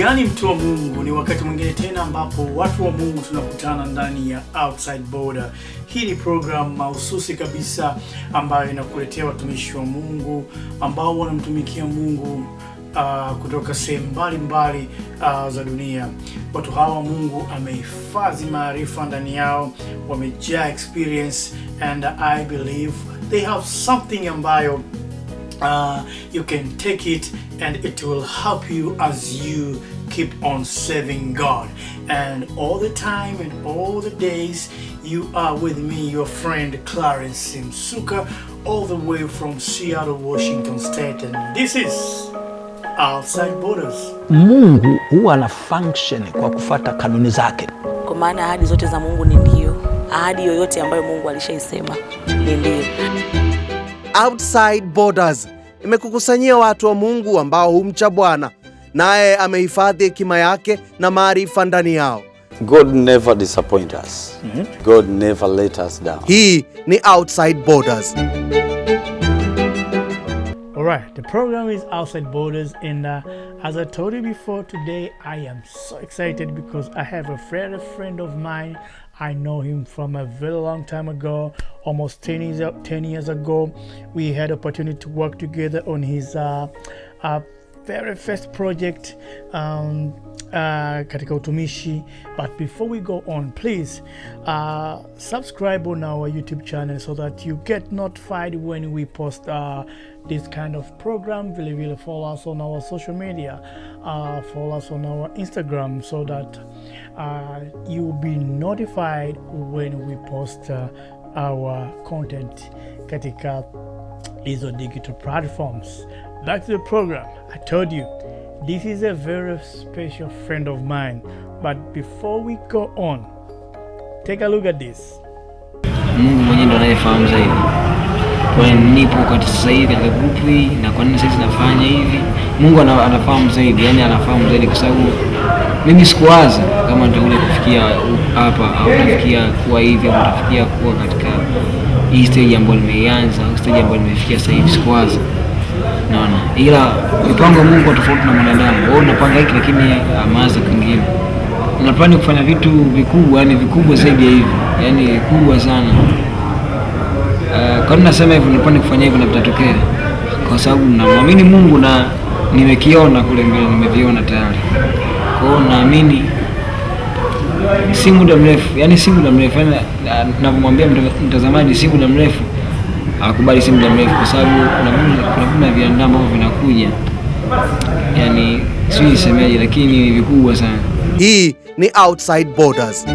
Yaani mtu wa Mungu, ni wakati mwingine tena ambapo watu wa Mungu tunakutana ndani ya Outside Border. Hii ni program mahususi kabisa ambayo inakuletea watumishi wa Mungu ambao wanamtumikia Mungu kutoka sehemu mbalimbali za dunia. Watu hawa Mungu amehifadhi maarifa ndani yao, wamejaa experience, and I believe they have something ambayo you can take it and it will help you as you keep on serving God. And all the time and all the days you are with me, your friend Clarence Simsuka, all the way from Seattle, Washington State, and this is Outside Borders. Mungu huwa ana function kwa kufuata kanuni zake. Kwa maana ahadi zote za Mungu ni ndio. Ahadi yoyote ambayo Mungu alishaisema ni ndio. Outside Borders imekukusanyia watu wa Mungu ambao humcha Bwana, naye amehifadhi hekima yake na maarifa ndani yao. God never disappoint us. God never let us down. Hii ni Outside Borders. Alright, the program is Outside Borders, and as I told you before, today I am so excited because I have a friend of mine. I know him from a very long time ago, almost 10 years ago. We had opportunity to work together on his very first project katika utumishi. But before we go on, please subscribe on our YouTube channel so that you get notified when we post this kind of program. Really follow us on our social media, follow us on our Instagram so that you will be notified when we post our content katika hizo digital platforms. Back to the program. I told you, this is a very special friend of mine. But before we go on, take a look at this. Mungu mwenyewe ndo anayefahamu zaidi. Kwa nini nipo kwa sasa hivi katika group hii na kwa nini sasa nafanya hivi? Mungu anafahamu zaidi, yani anafahamu zaidi kwa sababu mimi sikuwaza kama nitakuja kufikia hapa au kufikia kuwa hivi au kufikia kuwa katika hii stage ambayo nimeianza au stage ambayo nimefikia sasa hivi, sikuwaza. Naona ila mipango ya Mungu tofauti na mwanadamu. Wewe unapanga hiki lakini amaza kingine. Unapanga kufanya vitu vikubwa, yani vikubwa zaidi ya hivi. Yani kubwa sana. Kwa nini nasema hivyo, unapanga kufanya hivyo na vitatokea? Kwa sababu namwamini Mungu na nimekiona kule mbele, nimeviona tayari. Kwa hiyo naamini si muda mrefu, yani si muda mrefu, ninapomwambia mtazamaji si muda mrefu, akubali si muda mrefu kwa sababu kuna viandaa ambavyo vinakuja. Yani sio nisemeje, lakini vikubwa sana. Hii ni Outside Borders.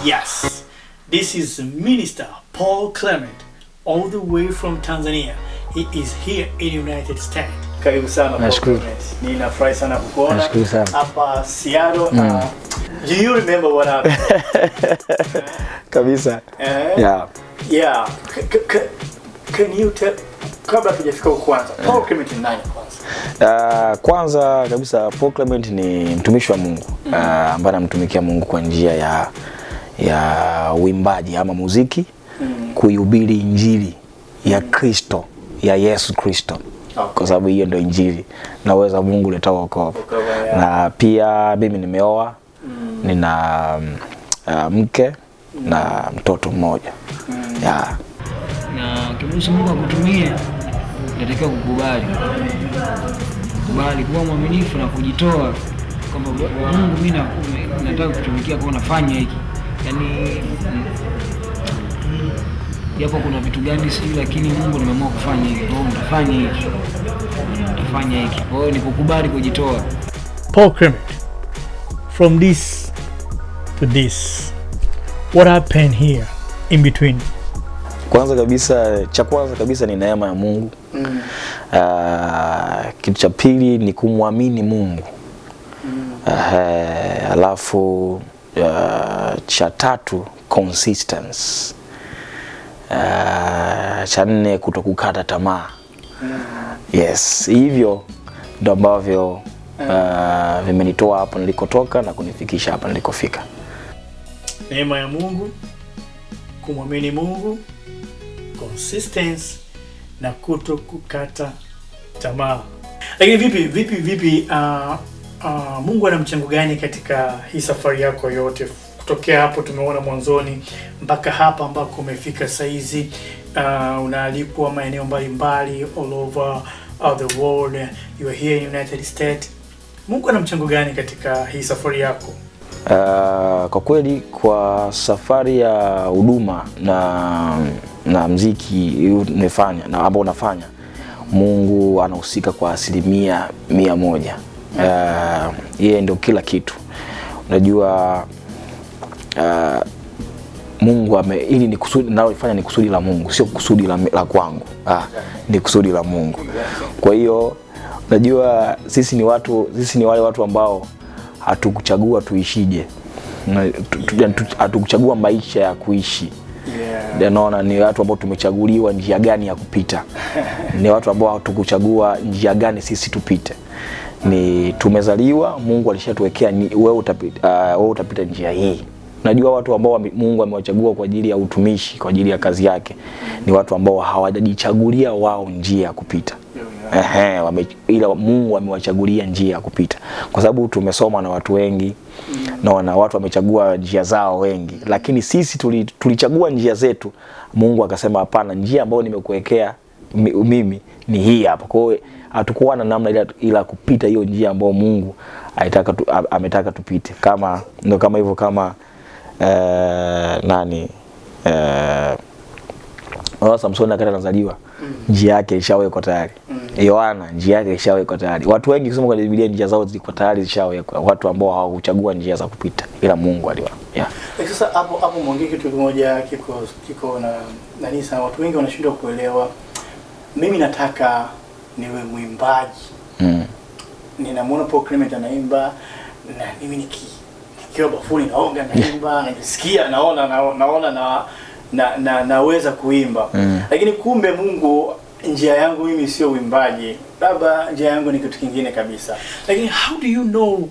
Yes, this is Minister Paul Clement, all the way from Tanzania. He is here in the United States. Karibu sana Paul Clement. Ninafurahi sana kukuona. Nashukuru sana. Hapa Seattle. Do you remember what happened? Kabisa. Yeah. Can you tell, kabla tujafika kwanza, Paul Clement ni nani kwanza? Kwanza kabisa Paul Clement ni mtumishi wa Mungu ambaye anamtumikia Mungu kwa njia ya uimbaji ama muziki, kuihubiri injili ya Kristo, ya Yesu Kristo. Kwa sababu hiyo ndio injili na uwezo wa Mungu uleta wokovu. Na pia mimi nimeoa, nina mke na mtoto mmoja. Na kibusu Mungu akutumie, unatakiwa kukubali. Kubali kuwa mwaminifu na kujitoa kwamba Mungu mimi nataka kutumikia kwa nafanya hiki. Yaani yapo kuna vitu gani sisi, lakini Mungu nimeamua kufanya hiki. Kwa hiyo nitafanya hiki. Nitafanya hiki. Kwa hiyo ni kukubali, kujitoa. Paul Clement, from this to this, what happened here in between? Cha kwanza kabisa ni neema ya Mungu. Kitu cha pili ni kumwamini Mungu. Alafu cha tatu consistency. Cha nne kutokukata tamaa. Yes, hivyo ndio ambavyo vimenitoa hapo nilikotoka na kunifikisha hapa nilikofika. Neema ya Mungu, kumwamini Mungu, consistency na kutokukata tamaa. Lakini vipi Mungu ana mchango gani katika hii safari yako yote? Kutokea hapo tumeona mwanzoni mpaka hapa ambako umefika saizi, unaalikwa maeneo mbalimbali all over the world, you are here in United States. Mungu ana mchango gani katika hii safari yako? Kwa kweli kwa safari ya huduma na mziki nimefanya na ambao unafanya, Mungu anahusika kwa 100%. Yeye ndio kila kitu. Unajua Mungu ili ni kusudi nalofanya ni kusudi la Mungu, sio kusudi la kwangu. Ni kusudi la Mungu. Kwa hiyo unajua sisi ni wale watu ambao hatukuchagua tuishije. Hatukuchagua maisha ya kuishi. Naona ni watu ambao tumechaguliwa njia gani ya kupita. Ni watu ambao hatukuchagua njia gani sisi tupite. Ni tumezaliwa, Mungu alishatuwekea wewe utapita njia hii. Unajua watu ambao Mungu amewachagua kwa ajili ya utumishi, kwa ajili ya kazi yake, ni watu ambao hawajajichagulia wao njia ya kupita. Ila Mungu amewachagulia njia ya kupita. Kwa sababu tumesoma na watu wengi, na watu wamechagua njia zao wengi, lakini sisi tulichagua njia zetu. Mungu akasema hapana, njia ambayo nimekuwekea mimi ni hii hapa. Kwa hiyo hatukuwa na namna ila kupita hiyo njia ambayo Mungu ametaka tupite. Kama hivyo Samsoni akati anazaliwa, njia yake ilishawekwa tayari. Yohana njia yake ilishawekwa tayari. Watu wengi kusoma kwenye Biblia njia zao zilikuwa tayari zishawekwa. Watu ambao hawakuchagua njia za kupita, ila Mungu aliwa. Sasa hapo mwongee kitu kimoja kiko na nani sana, watu wengi wanashindwa kuelewa. Mimi nataka niwe mwimbaji. Ninamwona Paul Clement anaimba, na mimi nikiwa bafuni naoga naimba, najisikia naweza kuimba. Lakini kumbe Mungu, njia yangu mimi sio uimbaji. Baba, njia yangu ni kitu kingine kabisa. Lakini how do you know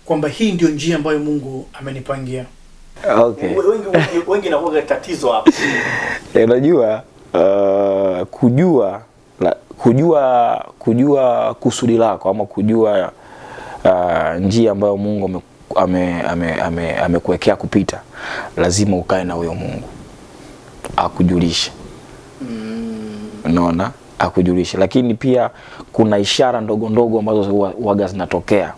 kwamba hii ndio njia ambayo Mungu amenipangia? Wengi na huwa tatizo hapa. Unajua kujua kusudi lako, ama kujua njia ambayo Mungu amekuwekea kupita, lazima ukae na huyo Mungu akujulishe. Unaona, akujulishe. Lakini pia kuna ishara ndogo ndogo ambazo huaga zinatokea.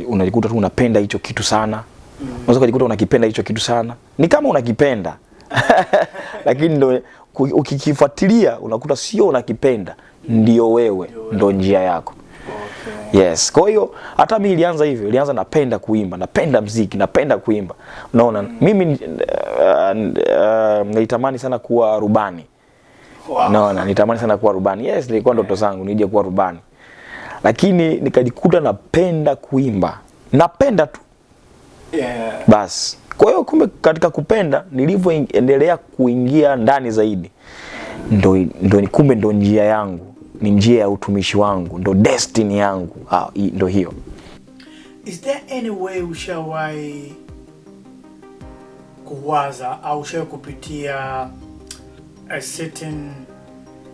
Unajikuta tu unapenda hicho kitu sana. Unaweza kujikuta unakipenda hicho kitu sana. Ni kama unakipenda. Lakini ndio ukikifuatilia unakuta sio unakipenda, ndio wewe, ndio njia yako. Yes. Kwa hiyo hata mimi ilianza napenda kuimba, napenda muziki, napenda kuimba. Unaona, mimi nilitamani sana kuwa rubani. Unaona, nitamani sana kuwa rubani. Yes, nilikuwa ndoto zangu nije kuwa rubani. Lakini nikajikuta napenda kuimba. Napenda tu. Bas. Kwa hiyo kumbe katika kupenda nilivyoendelea kuingia ndani zaidi, kumbe ndo njia yangu, ni njia ya utumishi wangu, ndo destiny yangu. Ndo hiyo. Is there any way ushawahi kuwaza au ushawahi kupitia a certain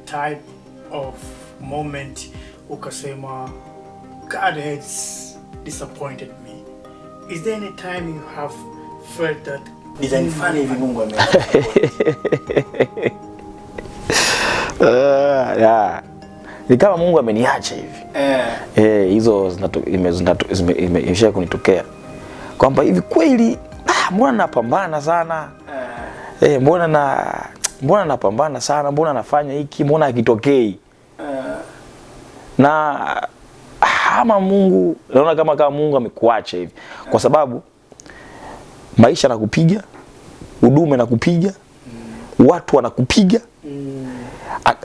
type of moment ukasema God has disappointed me? Is there any time you have felt that design funny hivi Mungu ni kama Mungu ameniacha hivi. Hizo imesha kunitokea kwamba hivi kweli mbona napambana sana, mbona napambana sana, mbona nafanya hiki, mbona hakitokei. Na ama Mungu, naona kama Mungu amekuacha hivi, kwa sababu maisha nakupiga, huduma nakupiga, watu wanakupiga.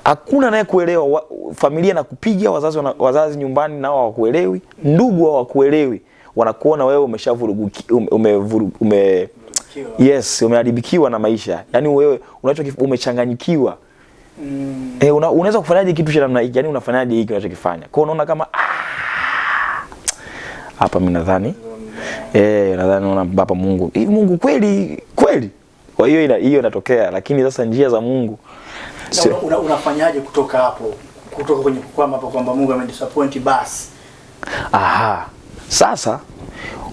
Hakuna naye kuelewa. Familia nakupiga, wazazi nyumbani nao hawakuelewi, ndugu hawakuelewi. Wanakuona wewe umeharibikiwa na maisha. Yaani wewe umechanganyikiwa. Unaweza kufanyaje kitu cha namna hii? Yaani unafanyaje hiki unachokifanya? Kwa unaona kama hapa mimi nadhani naona baba Mungu. Hivi Mungu kweli? Kwa hiyo inatokea, lakini sasa njia za Mungu unafanyaje kutoka hapo kutoka kwenye kukwama hapa kwamba Mungu amedisappoint basi. Aha. Sasa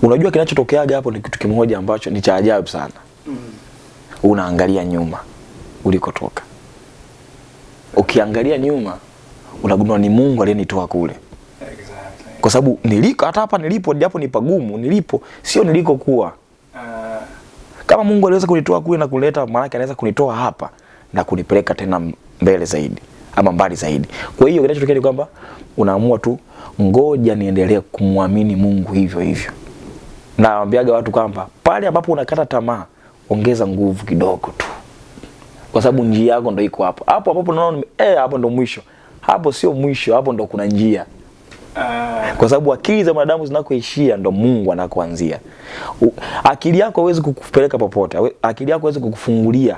unajua kinachotokeaga hapo ni kitu kimoja ambacho ni cha ajabu sana. Unaangalia nyuma ulikotoka. Ukiangalia nyuma unagundua ni Mungu aliyenitoa kule. Exactly. Kwa sababu hata hapa nilipo japo ni pagumu, nilipo sio nilikokuwa. Kama Mungu aliweza kunitoa kule na kuleta, maana yake anaweza kunitoa hapa na kunipeleka tena mbele zaidi ama mbali zaidi. Kwa hiyo kinachotokea ni kwamba unaamua tu ngoja niendelee kumwamini Mungu hivyo hivyo. Naambiaga watu kwamba pale ambapo unakata tamaa, ongeza nguvu kidogo tu. Kwa sababu njia yako ndio iko hapo. Hapo ambapo unaona hapo ndio mwisho. Hapo sio mwisho, hapo ndio kuna njia. Kwa sababu akili za wanadamu zinakoishia ndo Mungu anakoanzia. Akili yako haiwezi kukupeleka popote. Akili yako haiwezi kukufungulia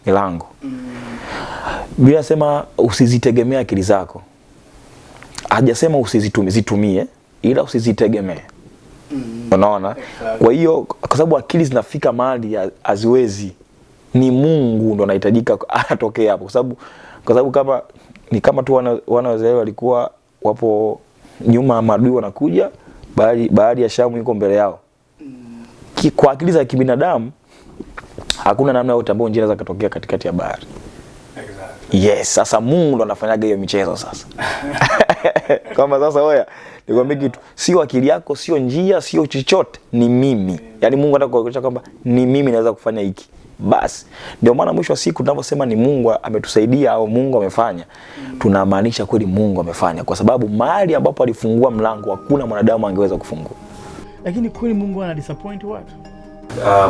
milango. Biblia inasema usizitegemee akili zako. Hajasema usizitumie, ila usizitegemee. Unaona? Kwa hiyo kwa sababu akili zinafika mahali haziwezi, ni Mungu ndo anahitajika atokee hapo. Kwa sababu kama tu wana wa Israeli walikuwa wapo nyuma, maadui wanakuja, bahari ya Shamu iko mbele yao. Kwa akili za kibinadamu hakuna namna yote ambayo njia inaweza kutokea katikati ya bahari. Exactly. Yes, sasa Mungu ndo anafanyaga hiyo michezo sasa. Kama sasa wewe nikwambia kitu, sio akili yako, sio njia, sio chochote, ni mimi. Yaani Mungu anataka kuhakikisha kwamba ni mimi naweza kufanya hiki. Basi ndio maana mwisho wa siku tunaposema ni Mungu ametusaidia au Mungu amefanya, tunamaanisha kweli Mungu amefanya, kwa sababu mahali ambapo alifungua mlango hakuna mwanadamu angeweza kufungua. Lakini kweli Mungu ana disappoint watu?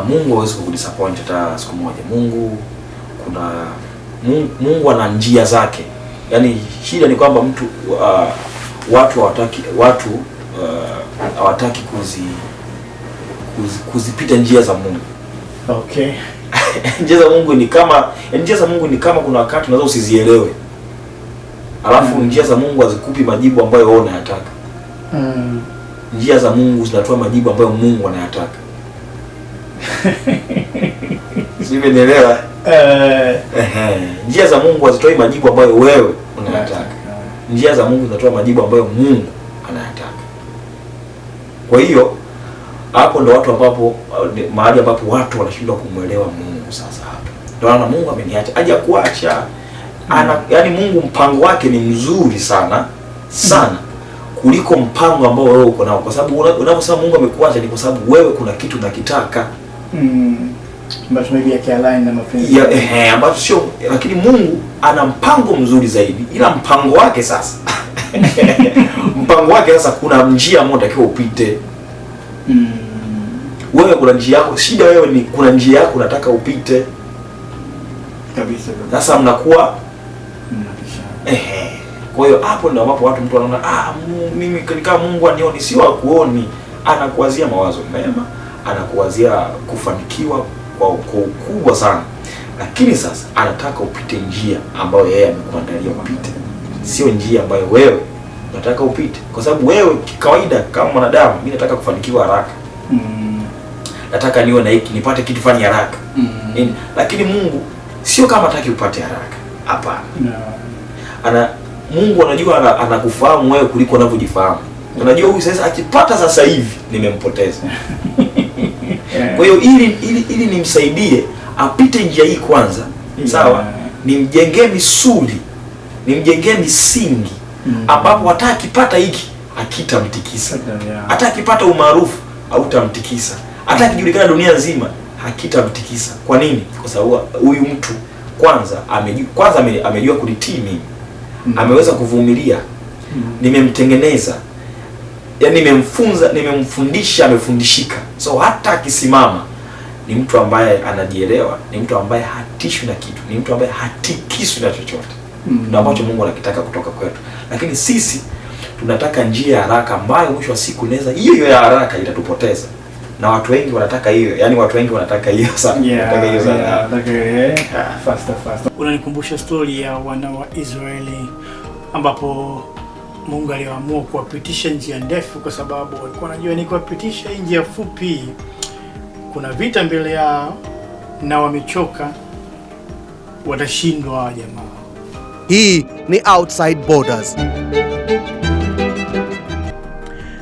Mungu hawezi kukudisappoint hata siku moja. Mungu ana njia zake. Yaani shida ni kwamba watu hawataki kuzipita njia za Mungu. Okay. Njia za Mungu ni kama kuna wakati unaweza usizielewe. Alafu njia za Mungu hazikupi majibu ambayo wewe unayataka. Njia za Mungu zinatoa majibu ambayo Mungu anayataka. Simeelewa? Njia za Mungu hazitoi majibu ambayo wewe unayataka. Njia za Mungu zinatoa majibu ambayo Mungu anayataka. Kwa hiyo hapo ndo mahali ambapo watu wanashindwa kumuelewa Mungu sasa hapo. Ndio maana Mungu ameniacha, haja kuacha. Yaani Mungu mpango wake ni mzuri sana kuliko mpango ambao wewe uko nao. Kwa sababu unaposema Mungu amekuacha ni kwa sababu wewe kuna kitu unakitaka. Ambacho maybe yake-align na mapenzi. Ambacho sio, lakini Mungu ana mpango mzuri zaidi. Ila mpango wake sasa kuna njia moja unatakiwa upite. Wewe kuna njia yako, shida wewe ni kuna njia yako unataka upite. Kabisa. Sasa mnakuwa kwa hiyo hapo ndio ambapo mtu anaona mimi kama Mungu anioni, sio akuoni, anakuwazia mawazo mema, anakuwazia kufanikiwa kwa ukubwa sana. Lakini sasa anataka upite njia ambayo yeye amekuandalia upite. Sio njia ambayo wewe unataka upite. Kwa sababu wewe kawaida kama mwanadamu, mimi nataka kufanikiwa haraka. Nataka niwe na hiki, nipate kitu fani haraka. Lakini Mungu sio kama hataki upate haraka. Hapana. Mungu anajua anakufahamu wewe kuliko unavyojifahamu. Unajua huyu sasa akipata sasa hivi nimempoteza. Kwa hiyo ili nimsaidie apite njia hii kwanza, sawa? Nimjengee misuli, nimjengee misingi ambapo hata akipata hiki hakitamtikisa. Hata akipata umaarufu hautamtikisa. Hata akijulikana dunia nzima hakitamtikisa. Kwa nini? Kwa sababu huyu mtu kwanza amejua kunitii mimi. Ameweza kuvumilia. Nimemtengeneza. Yaani nimemfundisha, amefundishika. So hata akisimama ni mtu ambaye anajielewa, ni mtu ambaye hatishwi na kitu, ni mtu ambaye hatikiswi na chochote. Ndio ambacho Mungu anakitaka kutoka kwetu. Lakini sisi tunataka njia ya haraka ambayo mwisho wa siku inaweza hiyo ya haraka itatupoteza. Na watu wengi wanataka hiyo. Yaani watu wengi wanataka hiyo sana. Wanataka hiyo sana. Faster. Unanikumbusha story ya wana wa Israeli ambapo Mungu aliamua kuwapitisha njia ndefu kwa sababu walikuwa wanajua ni kuwapitisha njia fupi kuna vita mbele yao na wamechoka, watashindwa jamaa. Hii ni Outside Borders.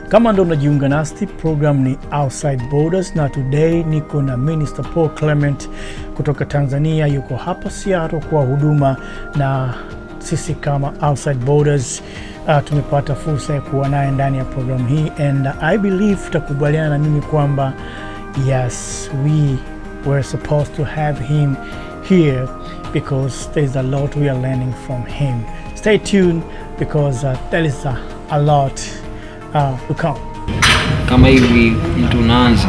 Kama ndo mnajiunga nasi, program ni Outside Borders, na today niko na Minister Paul Clement kutoka Tanzania. Yuko hapa Seattle kwa huduma, na sisi kama Outside Borders tumepata fursa ya kuwa naye ndani ya program hii, and I believe tutakubaliana na mimi kwamba yes, we were supposed to have him here because there's a lot we are learning from him. Stay tuned because there is a lot to come. Kama hivi mtu unaanza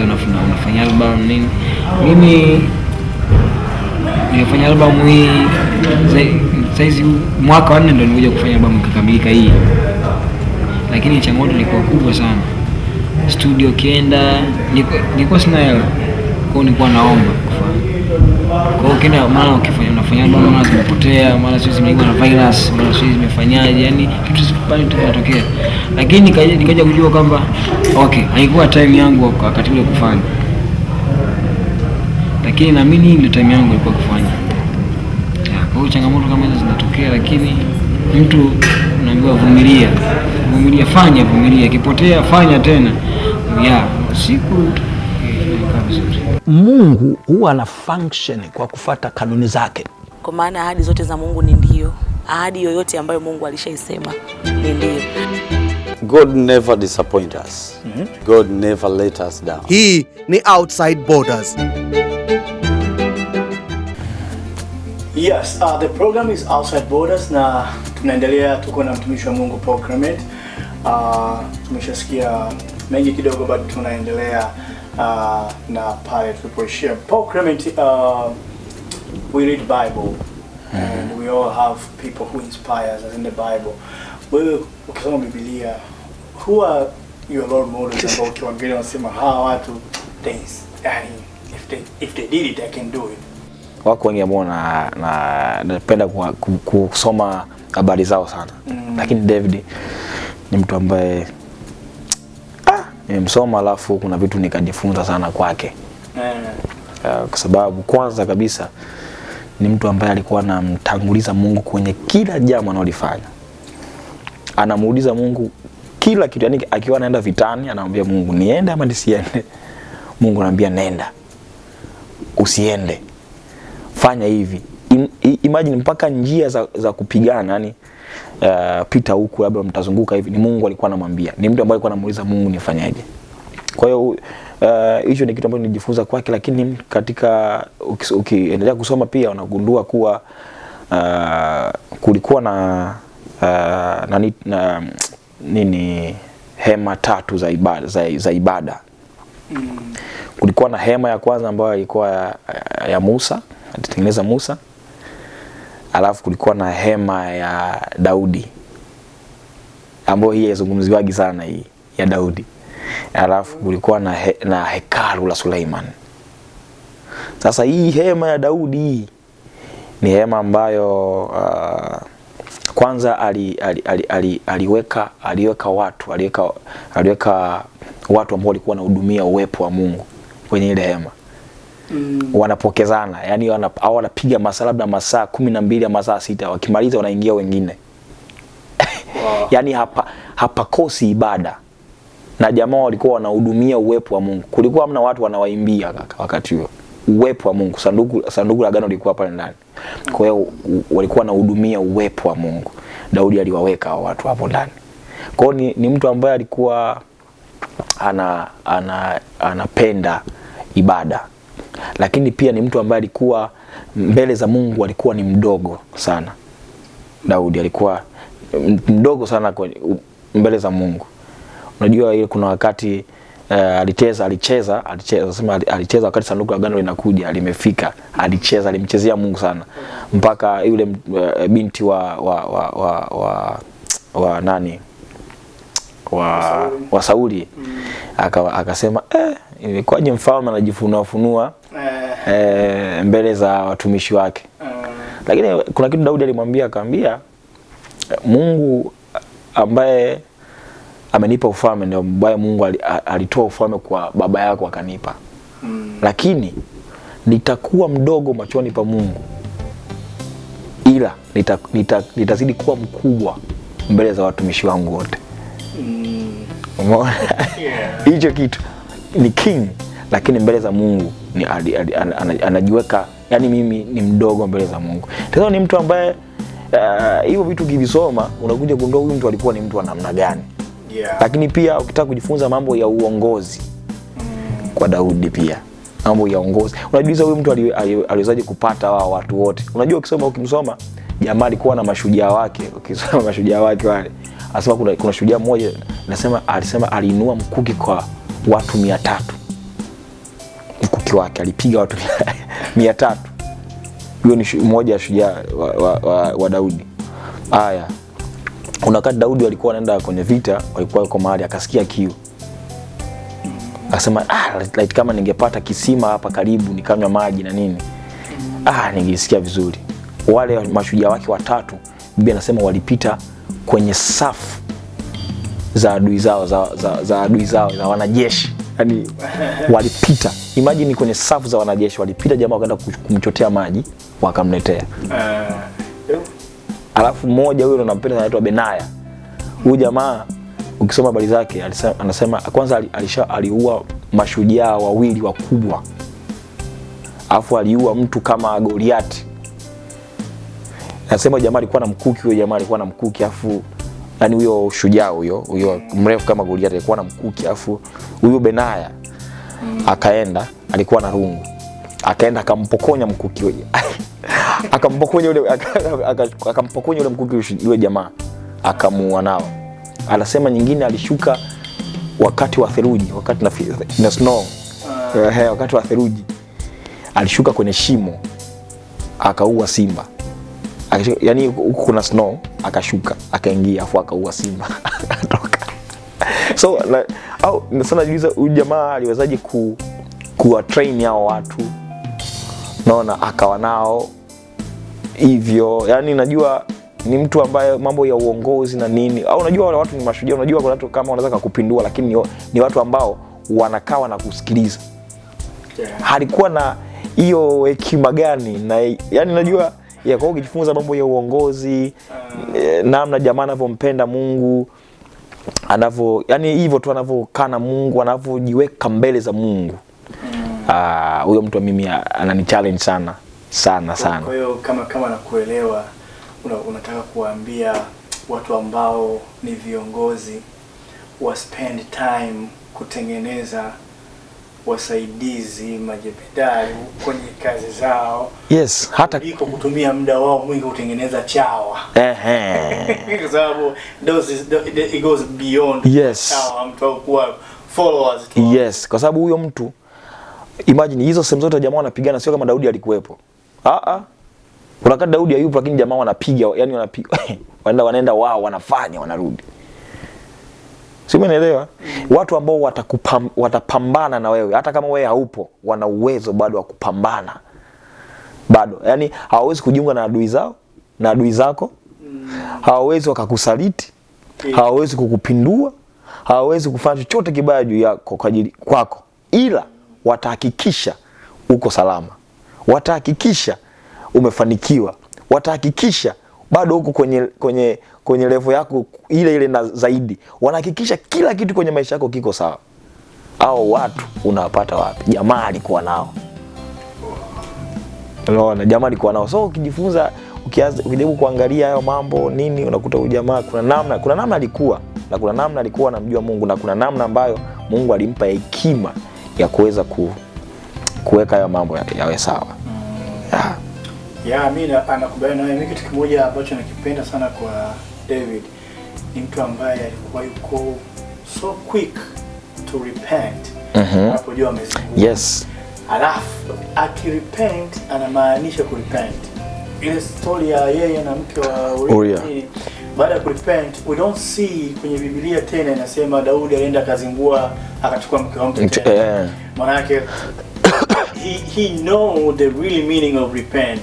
unafanya album nini? Mimi nilifanya album hii saizi mwaka wa 4 ndio nilikuja kufanya album ikakamilika hii. Lakini changamoto ilikuwa kubwa sana. Studio kienda nilikuwa sina hela. Kwa hiyo nilikuwa naomba kufanya. Kwa hiyo kina mara unafanya album mara zimepotea, mara sisi zimeingia na virus, mara sisi zimefanyaje, yani kitu sipani tu kinatokea. Lakini nikaja kujua kwamba okay, haikuwa time yangu wakati ule kufanya. Lakini naamini ile time yangu ilikuwa kufanya. Kwa hiyo changamoto kama hizo zinatokea, lakini mtu unaambiwa vumilia, fanya, vumilia, kipotea fanya tena. Siku Mungu huwa ana function kwa kufuata kanuni zake. Kwa maana ahadi zote za Mungu ni ndio. Ahadi yoyote ambayo Mungu alishaisema ni ndio. God never disappoint us. God never let us down. Hii ni Outside Borders. Yes, the program is Outside Borders, na tunaendelea, tuko na mtumishi wa Mungu Paul Clement. Tumeshasikia mengi kidogo, bado tunaendelea na pale tulipoishia. Paul Clement, we read Bible and we all have people who inspire us in the Bible. Wewe ukisoma Biblia, who are your role models ambao ukiangalia unasema hawa watu things, yani if they did it I can do it? Wako wengi ambao napenda kusoma habari zao sana. Lakini David ni mtu ambaye nimemsoma, alafu kuna vitu nikajifunza sana kwake. Kwa sababu kwanza kabisa ni mtu ambaye alikuwa anamtanguliza Mungu kwenye kila jambo analofanya. Anamuuliza Mungu kila kitu, yani akiwa anaenda vitani anamwambia Mungu niende ama nisiende. Mungu anamwambia nenda. Usiende. Fanya hivi. Imagine mpaka njia za kupigana, yani pita huku labda mtazunguka hivi, ni Mungu alikuwa anamwambia. Ni mtu ambaye alikuwa anamuuliza Mungu nifanyaje. Kwa hiyo hicho ni kitu ambacho nilijifunza kwake, lakini katika ukiendelea kusoma pia unagundua kuwa kulikuwa na nini hema 3 za ibada. Kulikuwa na hema ya kwanza ambayo ilikuwa ya Musa, alitengeneza Musa. Alafu kulikuwa na hema ya Daudi, ambayo hii yazungumziwagi sana, hii ya Daudi. Alafu kulikuwa na hekalu la Suleiman. Sasa hii hema ya Daudi ni hema ambayo kwanza aliweka watu ambao walikuwa wanahudumia uwepo wa Mungu kwenye ile hema. Wanapokezana, yani wanapiga masaa labda masaa 12 masaa 6, wakimaliza wanaingia wengine. Wow. Yani hapakosi ibada. Na jamaa walikuwa wanahudumia uwepo wa Mungu. Kulikuwa hamna watu wanawaimbia wakati huo. Uwepo wa Mungu, sanduku la agano lilikuwa pale ndani. Kwa hiyo walikuwa wanahudumia uwepo wa Mungu. Daudi aliwaweka watu hapo ndani. Kwa hiyo ni mtu ambaye alikuwa anapenda ibada. Lakini pia ni mtu ambaye alikuwa mbele za Mungu alikuwa ni mdogo sana. Daudi alikuwa mdogo sana mbele za Mungu. Unajua ile kuna wakati alicheza wakati sanduku la agano linakuja, limefika, alimchezea Mungu sana. Mpaka yule binti wa nani? Wa Sauli akasema ilikuwaje mfalme anajifunua mbele za watumishi wake. Lakini kuna kitu Daudi alimwambia, akamwambia Mungu ambaye amenipa ufalme ndio ambaye Mungu alitoa ufalme kwa baba yako akanipa. Lakini nitakuwa mdogo machoni pa Mungu, ila nitazidi kuwa mkubwa mbele za watumishi wangu wote. Umeona? Hicho kitu ni king, lakini mbele za Mungu ni anajiweka, yani mimi ni mdogo mbele za Mungu. Tena ni mtu ambaye hivyo vitu kivisoma unakuja kugundua huyu mtu alikuwa ni mtu wa namna gani. Lakini pia ukitaka kujifunza mambo ya uongozi kwa Daudi, pia mambo ya uongozi, unajiuliza huyu mtu aliwezaje kupata hawa watu wote? Unajua ukimsoma jamaa alikuwa na mashujaa wake. Ukisoma mashujaa wake wale, anasema kuna shujaa mmoja alisema aliinua mkuki kwa watu 300. Mkuki wake alipiga watu 300. Huyo ni mmoja ya shujaa wa Daudi. Haya, kuna wakati Daudi alikuwa anaenda kwenye vita, walikuwa yuko mahali akasikia kiu. Akasema like kama ningepata kisima hapa karibu nikanywa maji na nini, ningesikia vizuri. Wale mashujaa wake 3, Biblia anasema walipita kwenye safu za adui zao za wanajeshi. Yaani walipita. Imagine kwenye safu za wanajeshi walipita, jamaa wakaenda kumchotea maji wakamletea. Alafu mmoja huyo nampenda anaitwa Benaya. Huyu jamaa ukisoma habari zake anasema kwanza aliua mashujaa 2 wakubwa. Alafu aliua mtu kama Goliati. Anasema jamaa alikuwa na mkuki, alafu yani huyo shujaa huyo mrefu kama Goliati alikuwa na mkuki, alafu huyo Benaya akaenda, alikuwa na rungu. Akaenda akampokonya mkuki huyo. Akampokonya ule mkuki yule jamaa, akamuua nao. Anasema nyingine alishuka wakati wa theluji, wakati na snow. Wakati wa theluji alishuka kwenye shimo akaua simba. Yaani huko kuna snow, akashuka akaingia afu akaua simba. Akatoka. So nasema jiuliza huyu jamaa aliwezaje kuwa train hao watu, naona akawa nao hivyo. Yani najua ni mtu ambaye mambo ya uongozi na nini, au unajua wale watu ni mashujaa. Unajua kuna watu kama wanaweza kukupindua, lakini ni watu ambao wanakaa na kusikiliza. Halikuwa na hiyo hekima gani, na yani najua kwa hiyo ukijifunza mambo ya uongozi, namna jamaa anavyompenda Mungu, yani hivyo tu anavyokaa na Mungu, anavyojiweka mbele za Mungu. Huyo mtu mimi anani challenge sana. Kwa hiyo kama nakuelewa, unataka kuambia watu ambao ni viongozi wa spend time kutengeneza wasaidizi majemedari kwenye kazi zao. Yes, hata iko kutumia muda wao mwingi kutengeneza chawa. Kwa sababu it goes beyond. Yes. Chawa mtu kuwa followers. Yes, kwa sababu huyo mtu, imagine hizo sehemu zote jamaa wanapigana, sio kama Daudi alikuwepo. Unakata Daudi hayupo, lakini jamaa wanapiga, yani wanapiga. wanaenda wao wanafanya wanarudi. Sio, umeelewa? Watu ambao watapambana na wewe hata kama wewe haupo, wana uwezo bado wa kupambana. Bado. Yani hawawezi kujiunga na adui zao, na adui zako. Hawawezi wakakusaliti, hawawezi kukupindua, hawawezi kufanya chochote kibaya juu yako kwa ajili kwako. Ila watahakikisha uko salama. Watahakikisha umefanikiwa. Watahakikisha bado uko kwenye level yako ile na zaidi. Wanahakikisha kila kitu kwenye maisha yako kiko sawa. Hao watu unawapata wapi? Jamaa alikuwa nao. Unaona, jamaa alikuwa nao. So ukijifunza, ukijaribu kuangalia hayo mambo nini, unakuta huyu jamaa kuna namna alikuwa, na kuna namna alikuwa anamjua Mungu, na kuna namna ambayo Mungu alimpa hekima ya kuweza kuweka hayo mambo yawe sawa. Mimi anakubaliana naye. Mimi kitu kimoja ambacho nakipenda sana kwa David ni mtu ambaye alikuwa yuko so quick to repent. Anapojua amezingua. Yes. Alafu akirepent anamaanisha kurepent. Ile story ya yeye na mke wa Uriah, baada ya kurepent, we don't see kwenye Biblia tena inasema Daudi alienda kazingua akachukua mke wa mtu tena. Maana yake he know the real meaning of repent.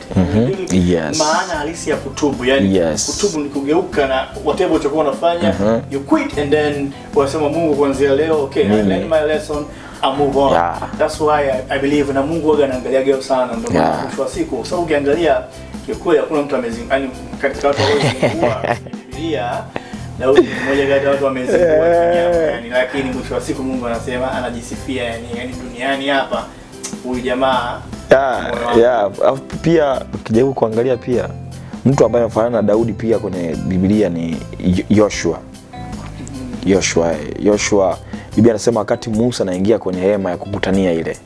Yes. Maana halisi ya kutubu, yani kutubu ni kugeuka na whatever ulichokuwa unafanya, you quit and then wasema Mungu kuanzia leo, okay, I learned my lesson, I move on. That's why I believe na Mungu huwa anaangalia geo sana, ndio maana mwisho wa siku. Kwa sababu ukiangalia kikweli hakuna mtu yani katika watu waliozingua Biblia, Daudi ni mmoja kati ya watu wamezingua kinyama yani, lakini mwisho wa siku Mungu anasema anajisifia yani duniani hapa huyu jamaa. Pia ukijaribu kuangalia pia mtu ambaye anafanana na Daudi pia kwenye Biblia ni Yoshua. Biblia inasema wakati Musa anaingia kwenye hema ya kukutania ile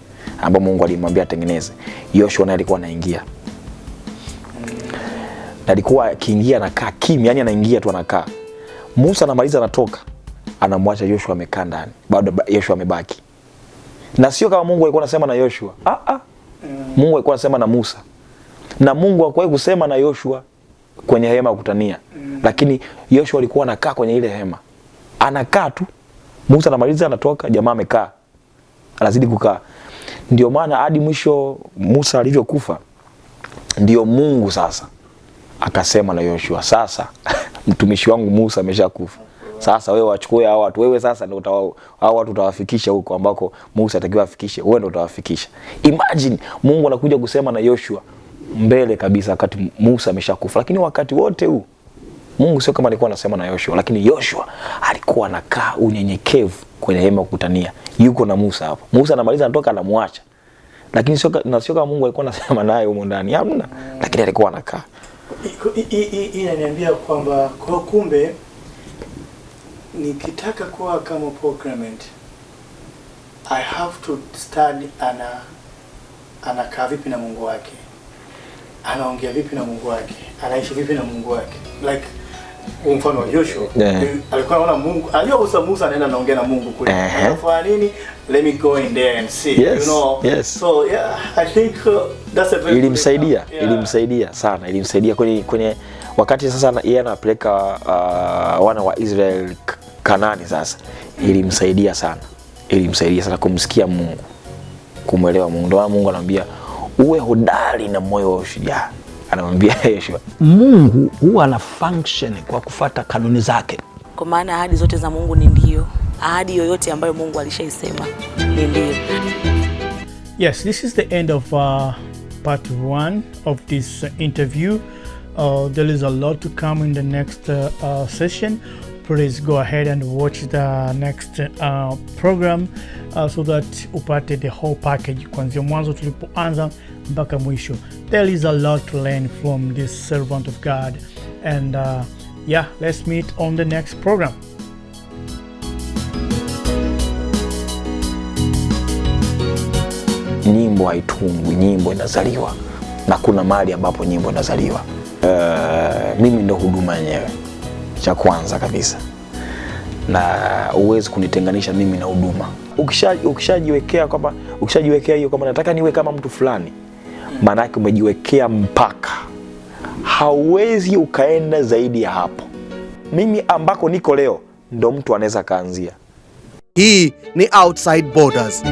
ambapo Mungu alimwambia atengeneze, Yoshua naye alikuwa anaingia. Na alikuwa akiingia anakaa kimya, yani anaingia tu anakaa. Musa anamaliza anatoka, anamwacha Yoshua amekaa ndani. Bado Yoshua amebaki. Na sio kama Mungu alikuwa anasema na Yoshua. Mungu alikuwa anasema na Musa. Na Mungu hakuwahi kusema na Yoshua kwenye hema ya kukutania. Lakini Yoshua alikuwa anakaa kwenye ile hema. Anakaa tu. Musa anamaliza anatoka, jamaa amekaa. Anazidi kukaa. Ndio maana hadi mwisho Musa alivyokufa, ndio Mungu sasa akasema na Yoshua, sasa mtumishi wangu Musa ameshakufa. Sasa wewe wachukue hao watu, wewe sasa ndio hao watu utawafikisha huko ambako Musa atakiwa afikishe, wewe ndio utawafikisha. Imagine Mungu anakuja kusema na Yoshua mbele kabisa wakati Musa ameshakufa. Lakini wakati wote huu Mungu sio kama alikuwa anasema na Yoshua, lakini Yoshua alikuwa anakaa unyenyekevu kwenye hema kukutania. Yuko na Musa hapo. Musa anamaliza anatoka anamwacha. Lakini sio kama Mungu alikuwa anasema naye huko ndani. Hamna. Lakini alikuwa anakaa. Inaniambia kwamba kwa kumbe nikitaka kuwa kama Paul Clement, I have to study anakaa vipi na Mungu wake, anaongea vipi na Mungu wake, anaishi vipi na Mungu wake. Like mfano wa Joshua, alikuwa anaona Mungu, alijua Musa anaenda anaongea na Mungu kule. Anafanya nini? Let me go in there and see. You know. So yeah, I think that's a very ilimsaidia sana. Ilimsaidia kwenye wakati sasa yeye anapeleka wana wa Israel Kanaani sasa. Ilimsaidia sana kumsikia Mungu, kumwelewa Mungu. Ndio Mungu anamwambia uwe hodari na moyo wa ushujaa. Anamwambia Yoshua, Mungu huwa ana function kwa kufuata kanuni zake. Kwa maana ahadi zote za Mungu ni ndio. Ahadi yoyote ambayo Mungu alishaisema ni ndio. Yes, this is the end of part 1 of this interview. There is a lot to come in the next session. Please go ahead and watch the next program so that upate the whole package kuanzia mwanzo tulipoanza mpaka mwisho. There is a lot to learn from this servant of God, and yeah, let's meet on the next program. Nyimbo haitungwi, nyimbo inazaliwa, na kuna mahali ambapo nyimbo inazaliwa. Mimi ndo huduma yenyewe cha kwanza kabisa, na uwezi kunitenganisha mimi na huduma. Ukishajiwekea hiyo kwamba nataka niwe kama mtu fulani, maana yake umejiwekea mpaka, hauwezi ukaenda zaidi ya hapo. Mimi ambako niko leo ndo mtu anaweza kaanzia. Hii ni Outside Borders.